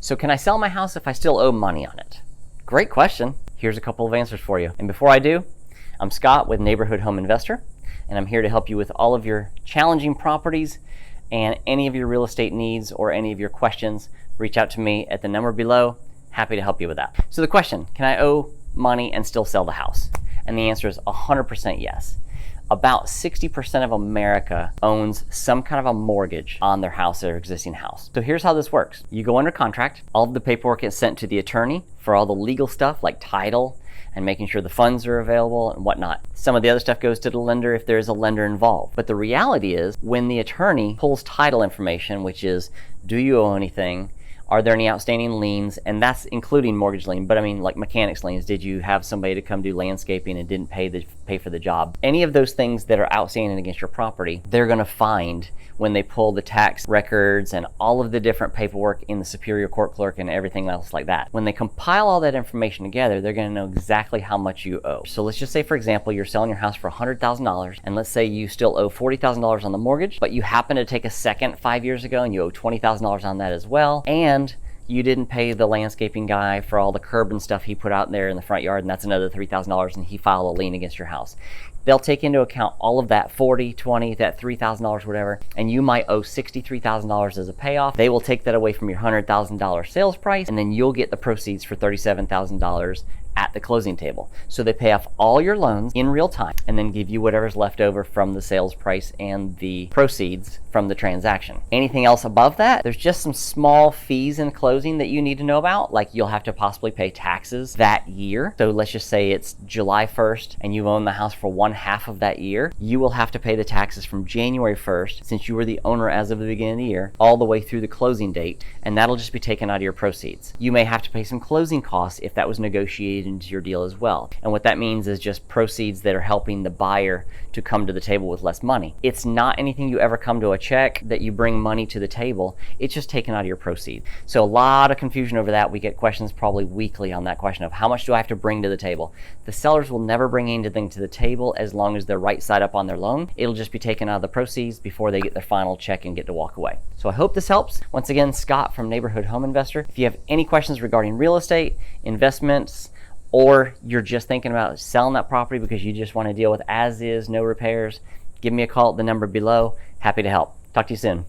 So can I sell my house if I still owe money on it? Great question. Here's a couple of answers for you. And before I do, I'm Scott with Neighborhood Home Investor, and I'm here to help you with all of your challenging properties and any of your real estate needs or any of your questions. Reach out to me at the number below. Happy to help you with that. So the question, can I owe money and still sell the house? And the answer is 100% yes. About 60% of America owns some kind of a mortgage on their house, their existing house. So here's how this works. You go under contract, all of the paperwork is sent to the attorney for all the legal stuff like title and making sure the funds are available and whatnot. Some of the other stuff goes to the lender if there's a lender involved. But the reality is when the attorney pulls title information, which is, do you owe anything? Are there any outstanding liens? And that's including mortgage lien, but I mean like mechanics liens. Did you have somebody to come do landscaping and didn't pay for the job? Any of those things that are outstanding against your property, they're gonna find when they pull the tax records and all of the different paperwork in the Superior Court Clerk and everything else like that. When they compile all that information together, they're gonna know exactly how much you owe. So let's just say, for example, you're selling your house for $100,000, and let's say you still owe $40,000 on the mortgage, but you happen to take a second 5 years ago and you owe $20,000 on that as well, and you didn't pay the landscaping guy for all the curb and stuff he put out there in the front yard, and that's another $3,000, and he filed a lien against your house. They'll take into account all of that, 40, 20, that $3,000, whatever, and you might owe $63,000 as a payoff. They will take that away from your $100,000 sales price, and then you'll get the proceeds for $37,000 at the closing table. So they pay off all your loans in real time and then give you whatever's left over from the sales price and the proceeds from the transaction. Anything else above that, there's just some small fees in closing that you need to know about, like you'll have to possibly pay taxes that year. So let's just say it's July 1st and you've owned the house for 1/2 of that year. You will have to pay the taxes from January 1st, since you were the owner as of the beginning of the year, all the way through the closing date, and that'll just be taken out of your proceeds. You may have to pay some closing costs if that was negotiated into your deal as well. And what that means is just proceeds that are helping the buyer to come to the table with less money. It's not anything you ever come to a check that you bring money to the table. It's just taken out of your proceeds. So a lot of confusion over that. We get questions probably weekly on that question of how much do I have to bring to the table? The sellers will never bring anything to the table as long as they're right side up on their loan. It'll just be taken out of the proceeds before they get their final check and get to walk away. So I hope this helps. Once again, Scott from Neighborhood Home Investor. If you have any questions regarding real estate, investments, or you're just thinking about selling that property because you just want to deal with as is, no repairs, give me a call at the number below. Happy to help. Talk to you soon.